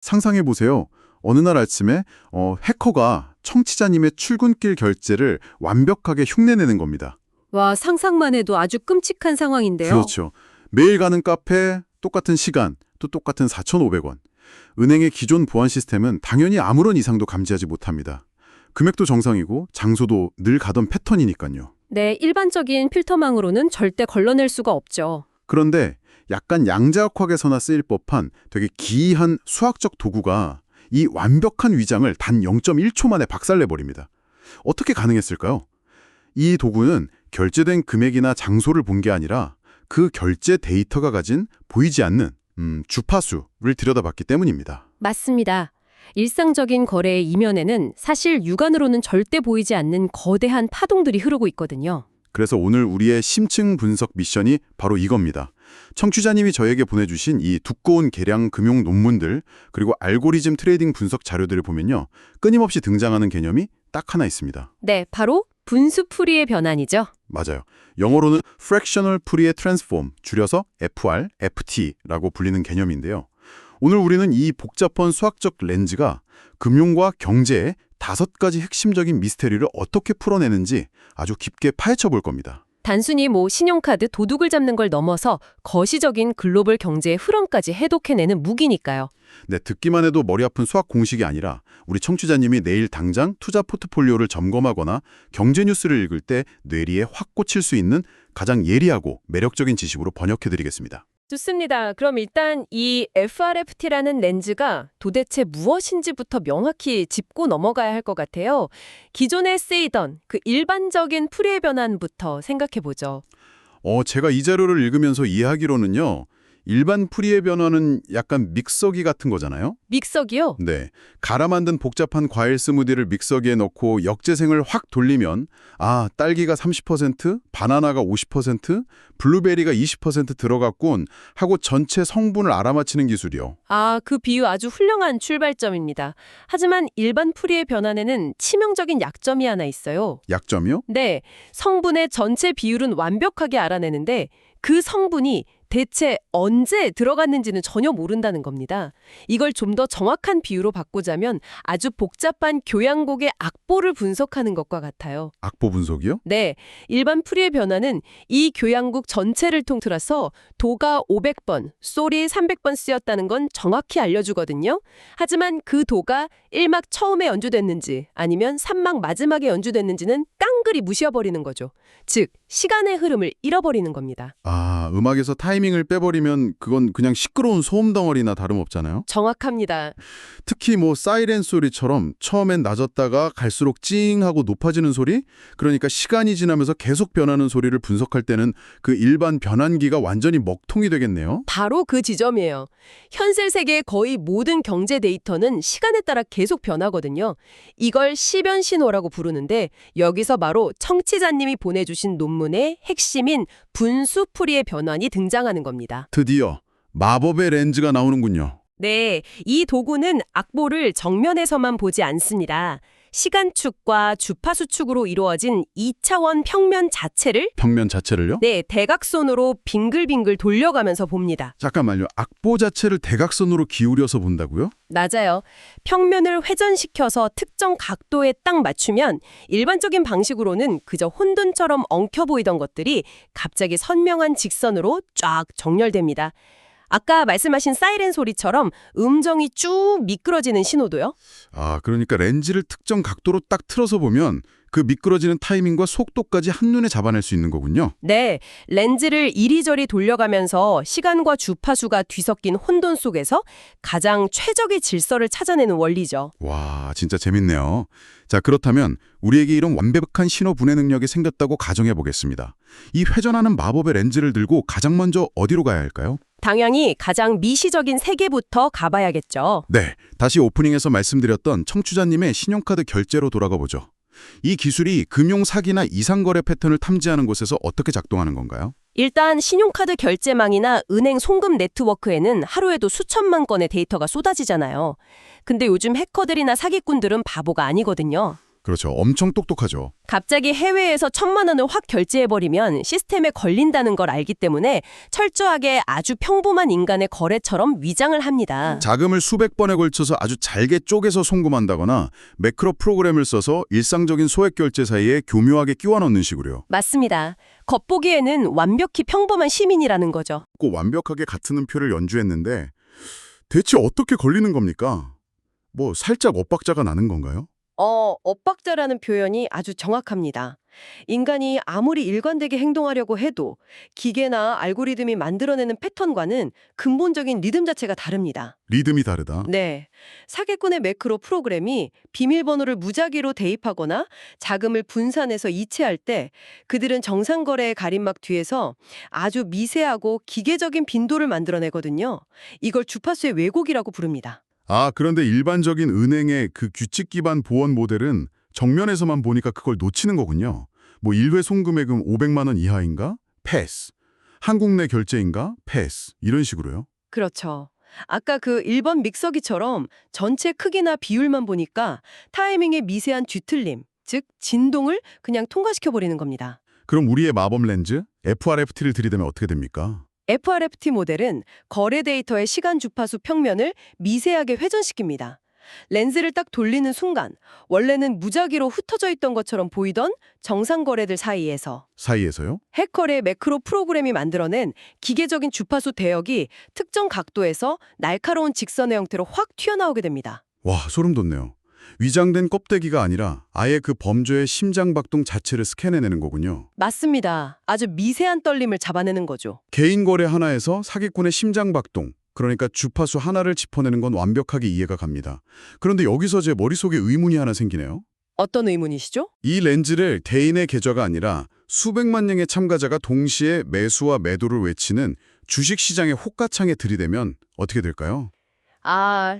상상해 보세요. 어느 날 아침에 해커가 청취자님의 출근길 결제를 완벽하게 흉내내는 겁니다. 와, 상상만 해도 아주 끔찍한 상황인데요. 그렇죠. 매일 가는 카페, 똑같은 시간, 또 똑같은 4,500원. 은행의 기존 보안 시스템은 당연히 아무런 이상도 감지하지 못합니다. 금액도 정상이고 장소도 늘 가던 패턴이니까요. 네, 일반적인 필터망으로는 절대 걸러낼 수가 없죠. 그런데 약간 양자역학에서나 쓰일 법한 되게 기이한 수학적 도구가 이 완벽한 위장을 단 0.1초 만에 박살내버립니다. 어떻게 가능했을까요? 이 도구는 결제된 금액이나 장소를 본 게 아니라 그 결제 데이터가 가진 보이지 않는 주파수를 들여다봤기 때문입니다. 맞습니다. 일상적인 거래의 이면에는 사실 육안으로는 절대 보이지 않는 거대한 파동들이 흐르고 있거든요. 그래서 오늘 우리의 심층 분석 미션이 바로 이겁니다. 청취자님이 저에게 보내주신 이 두꺼운 계량 금융 논문들 그리고 알고리즘 트레이딩 분석 자료들을 보면요. 끊임없이 등장하는 개념이 딱 하나 있습니다. 네, 바로 분수풀이의 변환이죠. 맞아요. 영어로는 Fractional Fourier Transform, 줄여서 FR, FT라고 불리는 개념인데요. 오늘 우리는 이 복잡한 수학적 렌즈가 금융과 경제의 5가지 핵심적인 미스테리를 어떻게 풀어내는지 아주 깊게 파헤쳐 볼 겁니다. 단순히 신용카드 도둑을 잡는 걸 넘어서 거시적인 글로벌 경제의 흐름까지 해독해내는 무기니까요. 네, 듣기만 해도 머리 아픈 수학 공식이 아니라 우리 청취자님이 내일 당장 투자 포트폴리오를 점검하거나 경제 뉴스를 읽을 때 뇌리에 확 꽂힐 수 있는 가장 예리하고 매력적인 지식으로 번역해드리겠습니다. 좋습니다. 그럼 일단 이 FRFT라는 렌즈가 도대체 무엇인지부터 명확히 짚고 넘어가야 할 것 같아요. 기존에 쓰이던 그 일반적인 풀이의 변환부터 생각해보죠. 제가 이 자료를 읽으면서 이해하기로는요. 일반 풀이의 변화는 약간 믹서기 같은 거잖아요. 믹서기요? 네. 갈아 만든 복잡한 과일 스무디를 믹서기에 넣고 역재생을 확 돌리면 딸기가 30%, 바나나가 50%, 블루베리가 20% 들어갔군 하고 전체 성분을 알아맞히는 기술이요. 그 비유 아주 훌륭한 출발점입니다. 하지만 일반 풀이의 변환에는 치명적인 약점이 하나 있어요. 약점이요? 네, 성분의 전체 비율은 완벽하게 알아내는데 그 성분이 대체 언제 들어갔는지는 전혀 모른다는 겁니다. 이걸 좀 더 정확한 비유로 바꾸자면 아주 복잡한 교양곡의 악보를 분석하는 것과 같아요. 악보 분석이요? 네, 일반 풀이의 변화는 이 교양곡 전체를 통틀어서 도가 500번, 솔이 300번 쓰였다는 건 정확히 알려주거든요. 하지만 그 도가 1막 처음에 연주됐는지 아니면 3막 마지막에 연주됐는지는 깡그리 무시해버리는 거죠. 즉, 시간의 흐름을 잃어버리는 겁니다. 음악에서 타이밍을 빼버리면 그건 그냥 시끄러운 소음 덩어리나 다름없잖아요. 정확합니다. 특히 사이렌 소리처럼 처음엔 낮았다가 갈수록 찡하고 높아지는 소리? 그러니까 시간이 지나면서 계속 변하는 소리를 분석할 때는 그 일반 변환기가 완전히 먹통이 되겠네요. 바로 그 지점이에요. 현실 세계의 거의 모든 경제 데이터는 시간에 따라 계속 변하거든요. 이걸 시변 신호라고 부르는데 여기서 바로 청취자님이 보내주신 논문의 핵심인 분수풀이의 변환이 등장하는 겁니다. 드디어 마법의 렌즈가 나오는군요. 네, 이 도구는 악보를 정면에서만 보지 않습니다. 시간축과 주파수축으로 이루어진 2차원 평면 자체를요? 네, 대각선으로 빙글빙글 돌려가면서 봅니다. 잠깐만요. 악보 자체를 대각선으로 기울여서 본다고요? 맞아요. 평면을 회전시켜서 특정 각도에 딱 맞추면 일반적인 방식으로는 그저 혼돈처럼 엉켜 보이던 것들이 갑자기 선명한 직선으로 쫙 정렬됩니다. 아까 말씀하신 사이렌 소리처럼 음정이 쭉 미끄러지는 신호도요? 그러니까 렌즈를 특정 각도로 딱 틀어서 보면 그 미끄러지는 타이밍과 속도까지 한눈에 잡아낼 수 있는 거군요. 네, 렌즈를 이리저리 돌려가면서 시간과 주파수가 뒤섞인 혼돈 속에서 가장 최적의 질서를 찾아내는 원리죠. 와, 진짜 재밌네요. 자, 그렇다면 우리에게 이런 완벽한 신호 분해 능력이 생겼다고 가정해 보겠습니다. 이 회전하는 마법의 렌즈를 들고 가장 먼저 어디로 가야 할까요? 당연히 가장 미시적인 세계부터 가봐야겠죠. 네, 다시 오프닝에서 말씀드렸던 청취자님의 신용카드 결제로 돌아가 보죠. 이 기술이 금융 사기나 이상거래 패턴을 탐지하는 곳에서 어떻게 작동하는 건가요? 일단 신용카드 결제망이나 은행 송금 네트워크에는 하루에도 수천만 건의 데이터가 쏟아지잖아요. 근데 요즘 해커들이나 사기꾼들은 바보가 아니거든요. 그렇죠. 엄청 똑똑하죠. 갑자기 해외에서 1,000만 원을 확 결제해버리면 시스템에 걸린다는 걸 알기 때문에 철저하게 아주 평범한 인간의 거래처럼 위장을 합니다. 자금을 수백 번에 걸쳐서 아주 잘게 쪼개서 송금한다거나 매크로 프로그램을 써서 일상적인 소액 결제 사이에 교묘하게 끼워 넣는 식으로요. 맞습니다. 겉보기에는 완벽히 평범한 시민이라는 거죠. 꼭 완벽하게 같은 음표를 연주했는데 대체 어떻게 걸리는 겁니까? 뭐 살짝 엇박자가 나는 건가요? 엇박자라는 표현이 아주 정확합니다. 인간이 아무리 일관되게 행동하려고 해도 기계나 알고리즘이 만들어내는 패턴과는 근본적인 리듬 자체가 다릅니다. 리듬이 다르다. 네. 사기꾼의 매크로 프로그램이 비밀번호를 무작위로 대입하거나 자금을 분산해서 이체할 때 그들은 정상 거래의 가림막 뒤에서 아주 미세하고 기계적인 빈도를 만들어내거든요. 이걸 주파수의 왜곡이라고 부릅니다. 아, 그런데 일반적인 은행의 그 규칙 기반 보원 모델은 정면에서만 보니까 그걸 놓치는 거군요. 뭐 1회 송금액은 500만 원 이하인가? 패스. 한국 내 결제인가? 패스. 이런 식으로요. 그렇죠. 아까 그 1번 믹서기처럼 전체 크기나 비율만 보니까 타이밍의 미세한 뒤틀림, 즉 진동을 그냥 통과시켜버리는 겁니다. 그럼 우리의 마법 렌즈, FRFT를 들이대면 어떻게 됩니까? FRFT 모델은 거래 데이터의 시간 주파수 평면을 미세하게 회전시킵니다. 렌즈를 딱 돌리는 순간 원래는 무작위로 흩어져 있던 것처럼 보이던 정상 거래들 사이에서요? 해커의 매크로 프로그램이 만들어낸 기계적인 주파수 대역이 특정 각도에서 날카로운 직선의 형태로 확 튀어나오게 됩니다. 와, 소름 돋네요. 위장된 껍데기가 아니라 아예 그 범죄의 심장 박동 자체를 스캔해내는 거군요. 맞습니다. 아주 미세한 떨림을 잡아내는 거죠. 개인 거래 하나에서 사기꾼의 심장 박동, 그러니까 주파수 하나를 짚어내는 건 완벽하게 이해가 갑니다. 그런데 여기서 제 머릿속에 의문이 하나 생기네요. 어떤 의문이시죠? 이 렌즈를 대인의 계좌가 아니라 수백만 명의 참가자가 동시에 매수와 매도를 외치는 주식시장의 호가창에 들이대면 어떻게 될까요?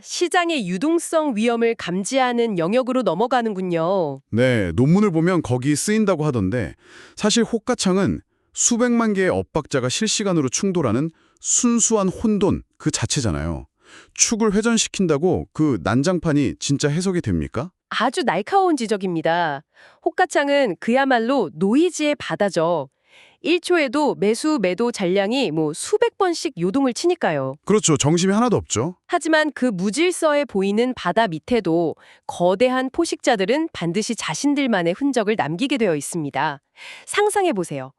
시장의 유동성 위험을 감지하는 영역으로 넘어가는군요. 네, 논문을 보면 거기 쓰인다고 하던데 사실 호가창은 수백만 개의 엇박자가 실시간으로 충돌하는 순수한 혼돈 그 자체잖아요. 축을 회전시킨다고 그 난장판이 진짜 해석이 됩니까? 아주 날카로운 지적입니다. 호가창은 그야말로 노이즈의 바다죠. 1초에도 매수, 매도 잔량이 수백 번씩 요동을 치니까요. 그렇죠. 정심이 하나도 없죠. 하지만 그 무질서해 보이는 바다 밑에도 거대한 포식자들은 반드시 자신들만의 흔적을 남기게 되어 있습니다. 상상해보세요.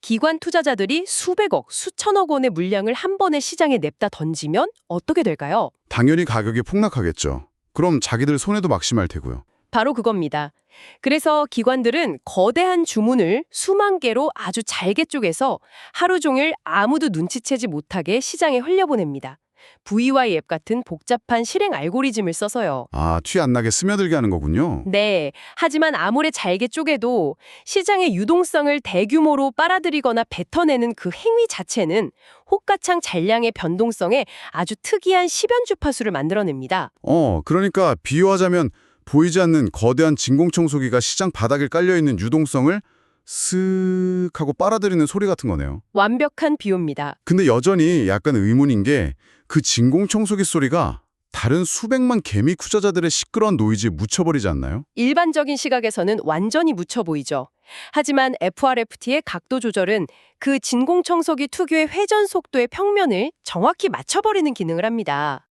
기관 투자자들이 수백억, 수천억 원의 물량을 한 번에 시장에 냅다 던지면 어떻게 될까요? 당연히 가격이 폭락하겠죠. 그럼 자기들 손해도 막심할 테고요. 바로 그겁니다. 그래서 기관들은 거대한 주문을 수만 개로 아주 잘게 쪼개서 하루 종일 아무도 눈치채지 못하게 시장에 흘려보냅니다. VY 앱 같은 복잡한 실행 알고리즘을 써서요. 티 안 나게 스며들게 하는 거군요. 네, 하지만 아무리 잘게 쪼개도 시장의 유동성을 대규모로 빨아들이거나 뱉어내는 그 행위 자체는 호가창 잔량의 변동성에 아주 특이한 시변 주파수를 만들어냅니다. 그러니까 비유하자면 보이지 않는 거대한 진공청소기가 시장 바닥에 깔려있는 유동성을 쓱 하고 빨아들이는 소리 같은 거네요. 완벽한 비유입니다. 근데 여전히 약간 의문인 게 그 진공청소기 소리가 다른 수백만 개미 투자자들의 시끄러운 노이즈에 묻혀버리지 않나요? 일반적인 시각에서는 완전히 묻혀 보이죠. 하지만 FRFT의 각도 조절은 그 진공청소기 특유의 회전 속도의 평면을 정확히 맞춰버리는 기능을 합니다.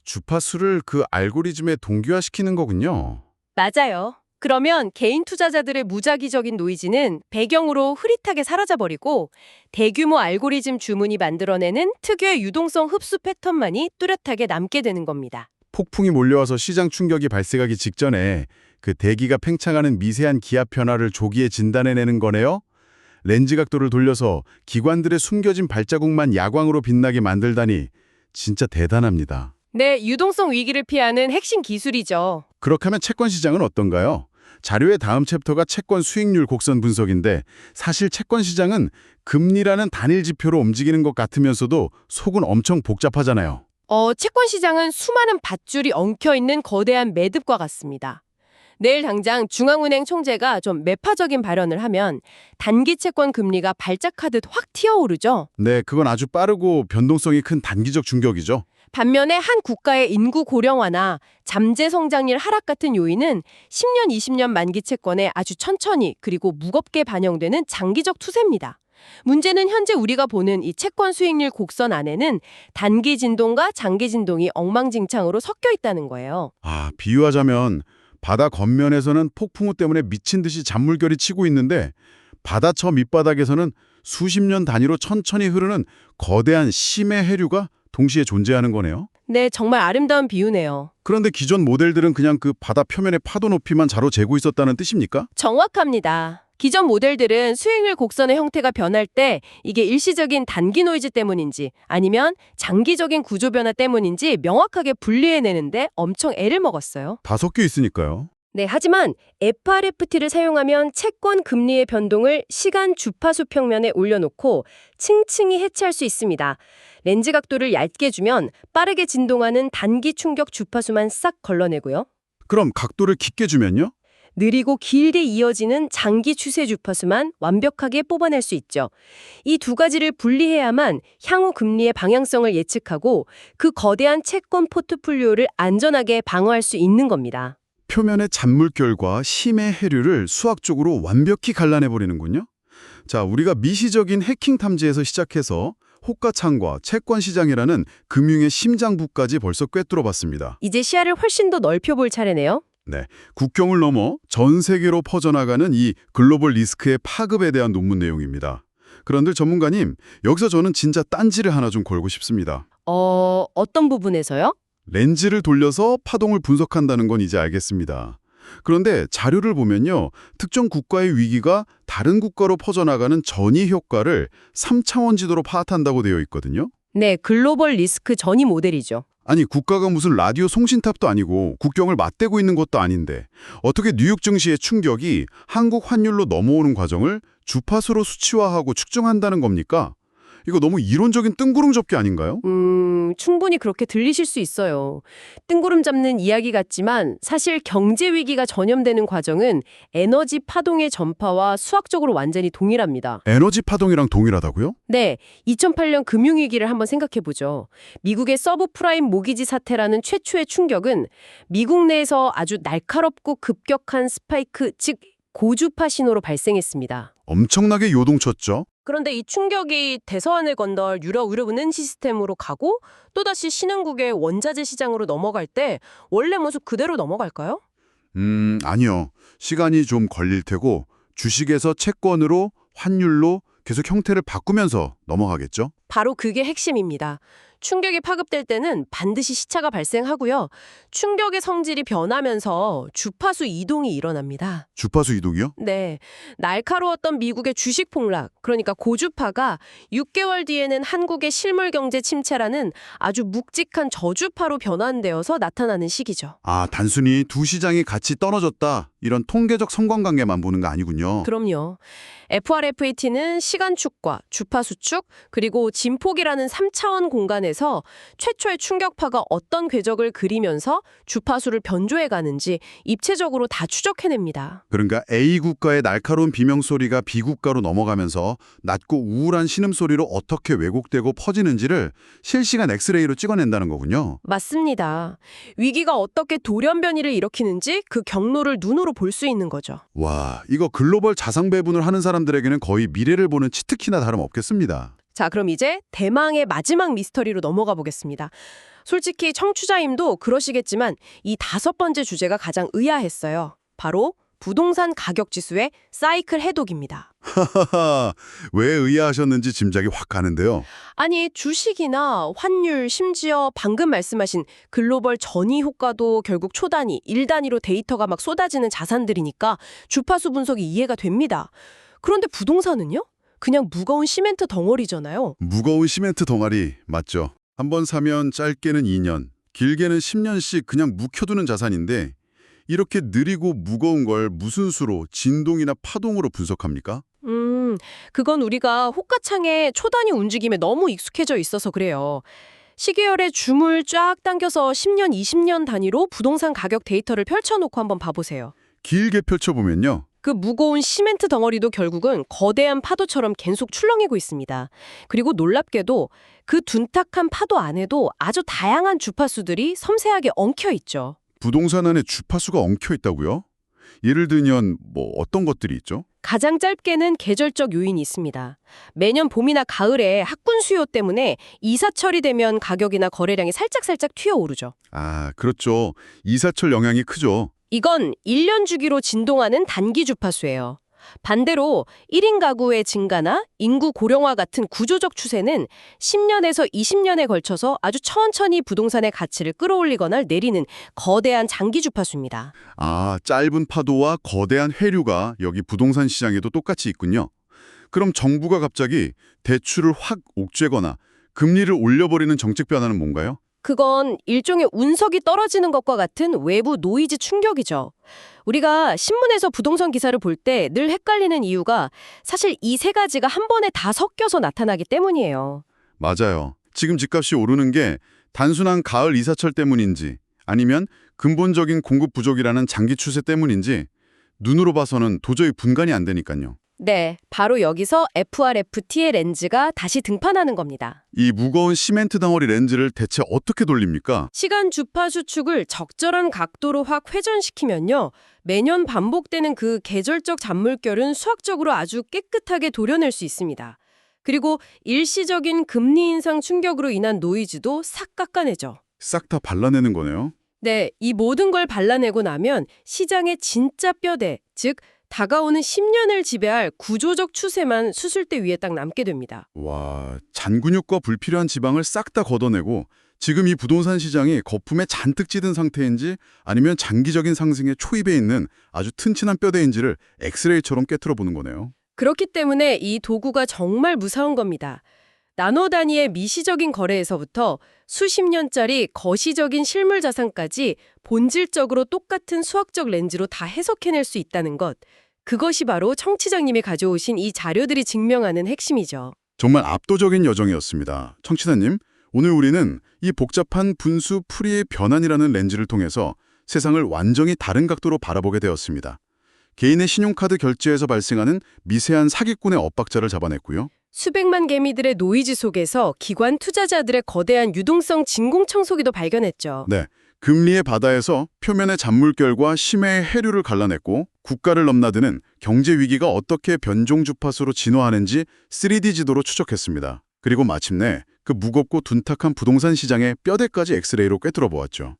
주파수를 그 알고리즘에 동기화시키는 거군요. 맞아요. 그러면 개인 투자자들의 무작위적인 노이즈는 배경으로 흐릿하게 사라져버리고 대규모 알고리즘 주문이 만들어내는 특유의 유동성 흡수 패턴만이 뚜렷하게 남게 되는 겁니다. 폭풍이 몰려와서 시장 충격이 발생하기 직전에 그 대기가 팽창하는 미세한 기압 변화를 조기에 진단해내는 거네요. 렌즈 각도를 돌려서 기관들의 숨겨진 발자국만 야광으로 빛나게 만들다니 진짜 대단합니다. 네, 유동성 위기를 피하는 핵심 기술이죠. 그렇게 하면 채권 시장은 어떤가요? 자료의 다음 챕터가 채권 수익률 곡선 분석인데 사실 채권 시장은 금리라는 단일 지표로 움직이는 것 같으면서도 속은 엄청 복잡하잖아요. 채권 시장은 수많은 밧줄이 엉켜있는 거대한 매듭과 같습니다. 내일 당장 중앙은행 총재가 좀 매파적인 발언을 하면 단기 채권 금리가 발작하듯 확 튀어오르죠. 네, 그건 아주 빠르고 변동성이 큰 단기적 충격이죠. 반면에 한 국가의 인구 고령화나 잠재 성장률 하락 같은 요인은 10년, 20년 만기 채권에 아주 천천히 그리고 무겁게 반영되는 장기적 투세입니다. 문제는 현재 우리가 보는 이 채권 수익률 곡선 안에는 단기 진동과 장기 진동이 엉망진창으로 섞여 있다는 거예요. 비유하자면 바다 겉면에서는 폭풍우 때문에 미친 듯이 잔물결이 치고 있는데 바다 저 밑바닥에서는 수십 년 단위로 천천히 흐르는 거대한 심해 해류가 동시에 존재하는 거네요. 네, 정말 아름다운 비유네요. 그런데 기존 모델들은 그냥 그 바다 표면의 파도 높이만 자로 재고 있었다는 뜻입니까? 정확합니다. 기존 모델들은 수익률 곡선의 형태가 변할 때 이게 일시적인 단기 노이즈 때문인지 아니면 장기적인 구조 변화 때문인지 명확하게 분리해내는데 엄청 애를 먹었어요. 다 섞여 있으니까요. 네, 하지만 FRFT를 사용하면 채권 금리의 변동을 시간 주파수 평면에 올려놓고 층층이 해체할 수 있습니다. 렌즈 각도를 얇게 주면 빠르게 진동하는 단기 충격 주파수만 싹 걸러내고요. 그럼 각도를 깊게 주면요? 느리고 길게 이어지는 장기 추세 주파수만 완벽하게 뽑아낼 수 있죠. 이 두 가지를 분리해야만 향후 금리의 방향성을 예측하고 그 거대한 채권 포트폴리오를 안전하게 방어할 수 있는 겁니다. 표면의 잔물결과 심해 해류를 수학적으로 완벽히 갈라내버리는군요. 자, 우리가 미시적인 해킹 탐지에서 시작해서 호가창과 채권 시장이라는 금융의 심장부까지 벌써 꿰뚫어봤습니다. 이제 시야를 훨씬 더 넓혀볼 차례네요. 네, 국경을 넘어 전 세계로 퍼져나가는 이 글로벌 리스크의 파급에 대한 논문 내용입니다. 그런데 전문가님, 여기서 저는 진짜 딴지를 하나 좀 걸고 싶습니다. 어떤 부분에서요? 렌즈를 돌려서 파동을 분석한다는 건 이제 알겠습니다. 그런데 자료를 보면요, 특정 국가의 위기가 다른 국가로 퍼져나가는 전이 효과를 3차원 지도로 파악한다고 되어 있거든요. 네, 글로벌 리스크 전이 모델이죠. 아니, 국가가 무슨 라디오 송신탑도 아니고 국경을 맞대고 있는 것도 아닌데 어떻게 뉴욕 증시의 충격이 한국 환율로 넘어오는 과정을 주파수로 수치화하고 측정한다는 겁니까? 이거 너무 이론적인 뜬구름 접기 아닌가요? 충분히 그렇게 들리실 수 있어요. 뜬구름 잡는 이야기 같지만 사실 경제 위기가 전염되는 과정은 에너지 파동의 전파와 수학적으로 완전히 동일합니다. 에너지 파동이랑 동일하다고요? 네, 2008년 금융위기를 한번 생각해보죠. 미국의 서브프라임 모기지 사태라는 최초의 충격은 미국 내에서 아주 날카롭고 급격한 스파이크, 즉 고주파 신호로 발생했습니다. 엄청나게 요동쳤죠? 그런데 이 충격이 대서원을 건널 유럽 은행 시스템으로 가고 또다시 신흥국의 원자재 시장으로 넘어갈 때 원래 모습 그대로 넘어갈까요? 아니요. 시간이 좀 걸릴 테고 주식에서 채권으로 환율로 계속 형태를 바꾸면서 넘어가겠죠? 바로 그게 핵심입니다. 충격이 파급될 때는 반드시 시차가 발생하고요. 충격의 성질이 변하면서 주파수 이동이 일어납니다. 주파수 이동이요? 네, 날카로웠던 미국의 주식 폭락, 그러니까 고주파가 6개월 뒤에는 한국의 실물 경제 침체라는 아주 묵직한 저주파로 변환되어서 나타나는 시기죠. 단순히 두 시장이 같이 떨어졌다. 이런 통계적 상관관계만 보는 거 아니군요. 그럼요. FRFAT는 시간 축과 주파수 축, 그리고 진폭이라는 3차원 공간에서 최초의 충격파가 어떤 궤적을 그리면서 주파수를 변조해 가는지 입체적으로 다 추적해냅니다. 그러니까 A 국가의 날카로운 비명소리가 B 국가로 넘어가면서 낮고 우울한 신음소리로 어떻게 왜곡되고 퍼지는지를 실시간 엑스레이로 찍어낸다는 거군요. 맞습니다. 위기가 어떻게 돌연변이를 일으키는지 그 경로를 눈으로 볼 수 있는 거죠. 와, 이거 글로벌 자산 배분을 하는 사람들에게는 거의 미래를 보는 치트키나 다름없겠습니다. 자, 그럼 이제 대망의 마지막 미스터리로 넘어가 보겠습니다. 솔직히 청취자님도 그러시겠지만 이 5번째 주제가 가장 의아했어요. 바로 부동산 가격 지수의 사이클 해독입니다. 하하하, 왜 의아하셨는지 짐작이 확 가는데요. 아니, 주식이나 환율, 심지어 방금 말씀하신 글로벌 전이 효과도 결국 초단위, 1단위로 데이터가 막 쏟아지는 자산들이니까 주파수 분석이 이해가 됩니다. 그런데 부동산은요? 그냥 무거운 시멘트 덩어리잖아요. 무거운 시멘트 덩어리, 맞죠? 한번 사면 짧게는 2년, 길게는 10년씩 그냥 묵혀두는 자산인데 이렇게 느리고 무거운 걸 무슨 수로, 진동이나 파동으로 분석합니까? 그건 우리가 호가창의 초단위 움직임에 너무 익숙해져 있어서 그래요. 시계열의 줌을 쫙 당겨서 10년, 20년 단위로 부동산 가격 데이터를 펼쳐놓고 한번 봐보세요. 길게 펼쳐보면요. 그 무거운 시멘트 덩어리도 결국은 거대한 파도처럼 계속 출렁이고 있습니다. 그리고 놀랍게도 그 둔탁한 파도 안에도 아주 다양한 주파수들이 섬세하게 엉켜 있죠. 부동산 안에 주파수가 엉켜 있다고요? 예를 들면 뭐 어떤 것들이 있죠? 가장 짧게는 계절적 요인이 있습니다. 매년 봄이나 가을에 학군 수요 때문에 이사철이 되면 가격이나 거래량이 살짝살짝 튀어오르죠. 아, 그렇죠. 이사철 영향이 크죠. 이건 1년 주기로 진동하는 단기 주파수예요. 반대로 1인 가구의 증가나 인구 고령화 같은 구조적 추세는 10년에서 20년에 걸쳐서 아주 천천히 부동산의 가치를 끌어올리거나 내리는 거대한 장기 주파수입니다. 아, 짧은 파도와 거대한 회류가 여기 부동산 시장에도 똑같이 있군요. 그럼 정부가 갑자기 대출을 확 옥죄거나 금리를 올려버리는 정책 변화는 뭔가요? 그건 일종의 운석이 떨어지는 것과 같은 외부 노이즈 충격이죠. 우리가 신문에서 부동산 기사를 볼 때 늘 헷갈리는 이유가 사실 이 세 가지가 한 번에 다 섞여서 나타나기 때문이에요. 맞아요. 지금 집값이 오르는 게 단순한 가을 이사철 때문인지 아니면 근본적인 공급 부족이라는 장기 추세 때문인지 눈으로 봐서는 도저히 분간이 안 되니까요. 네, 바로 여기서 FRFT의 렌즈가 다시 등판하는 겁니다. 이 무거운 시멘트 덩어리 렌즈를 대체 어떻게 돌립니까? 시간 주파수 축을 적절한 각도로 확 회전시키면요. 매년 반복되는 그 계절적 잔물결은 수학적으로 아주 깨끗하게 도려낼 수 있습니다. 그리고 일시적인 금리 인상 충격으로 인한 노이즈도 싹 깎아내죠. 싹 다 발라내는 거네요. 네, 이 모든 걸 발라내고 나면 시장의 진짜 뼈대, 즉 다가오는 10년을 지배할 구조적 추세만 수술대 위에 딱 남게 됩니다. 와, 잔근육과 불필요한 지방을 싹 다 걷어내고 지금 이 부동산 시장이 거품에 잔뜩 찌든 상태인지 아니면 장기적인 상승의 초입에 있는 아주 튼튼한 뼈대인지를 엑스레이처럼 꿰뚫어 보는 거네요. 그렇기 때문에 이 도구가 정말 무서운 겁니다. 나노 단위의 미시적인 거래에서부터 수십 년짜리 거시적인 실물 자산까지 본질적으로 똑같은 수학적 렌즈로 다 해석해낼 수 있다는 것. 그것이 바로 청취자님이 가져오신 이 자료들이 증명하는 핵심이죠. 정말 압도적인 여정이었습니다. 청취자님, 오늘 우리는 이 복잡한 분수 풀이의 변환이라는 렌즈를 통해서 세상을 완전히 다른 각도로 바라보게 되었습니다. 개인의 신용카드 결제에서 발생하는 미세한 사기꾼의 엇박자를 잡아냈고요. 수백만 개미들의 노이즈 속에서 기관 투자자들의 거대한 유동성 진공청소기도 발견했죠. 네, 금리의 바다에서 표면의 잔물결과 심해의 해류를 갈라냈고 국가를 넘나드는 경제 위기가 어떻게 변종 주파수로 진화하는지 3D 지도로 추적했습니다. 그리고 마침내 그 무겁고 둔탁한 부동산 시장의 뼈대까지 엑스레이로 꿰뚫어 보았죠.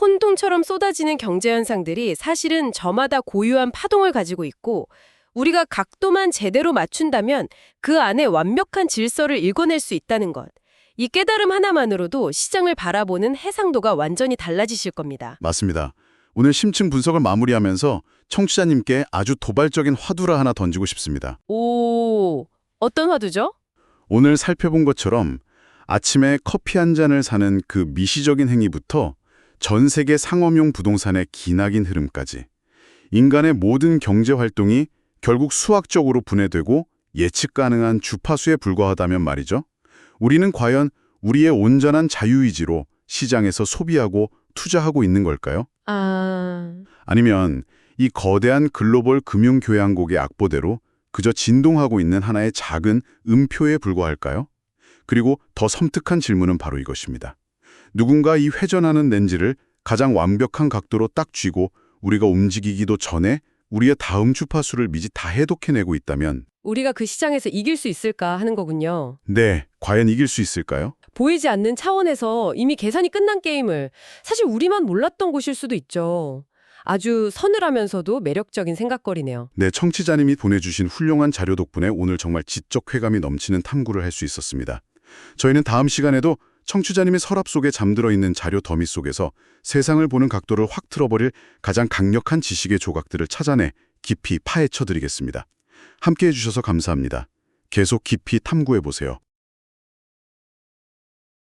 혼돈처럼 쏟아지는 경제 현상들이 사실은 저마다 고유한 파동을 가지고 있고 우리가 각도만 제대로 맞춘다면 그 안에 완벽한 질서를 읽어낼 수 있다는 것. 이 깨달음 하나만으로도 시장을 바라보는 해상도가 완전히 달라지실 겁니다. 맞습니다. 오늘 심층 분석을 마무리하면서 청취자님께 아주 도발적인 화두를 하나 던지고 싶습니다. 오, 어떤 화두죠? 오늘 살펴본 것처럼 아침에 커피 한 잔을 사는 그 미시적인 행위부터 전 세계 상업용 부동산의 기나긴 흐름까지 인간의 모든 경제 활동이 결국 수학적으로 분해되고 예측 가능한 주파수에 불과하다면 말이죠. 우리는 과연 우리의 온전한 자유의지로 시장에서 소비하고 투자하고 있는 걸까요? 아니면 이 거대한 글로벌 금융교양국의 악보대로 그저 진동하고 있는 하나의 작은 음표에 불과할까요? 그리고 더 섬뜩한 질문은 바로 이것입니다. 누군가 이 회전하는 렌즈를 가장 완벽한 각도로 딱 쥐고 우리가 움직이기도 전에 우리의 다음 주파수를 미리 다 해독해내고 있다면 우리가 그 시장에서 이길 수 있을까 하는 거군요. 네, 과연 이길 수 있을까요? 보이지 않는 차원에서 이미 계산이 끝난 게임을 사실 우리만 몰랐던 곳일 수도 있죠. 아주 서늘하면서도 매력적인 생각거리네요. 네, 청취자님이 보내주신 훌륭한 자료 덕분에 오늘 정말 지적 쾌감이 넘치는 탐구를 할 수 있었습니다. 저희는 다음 시간에도 청취자님의 서랍 속에 잠들어 있는 자료 더미 속에서 세상을 보는 각도를 확 틀어버릴 가장 강력한 지식의 조각들을 찾아내 깊이 파헤쳐 드리겠습니다. 함께해 주셔서 감사합니다. 계속 깊이 탐구해 보세요.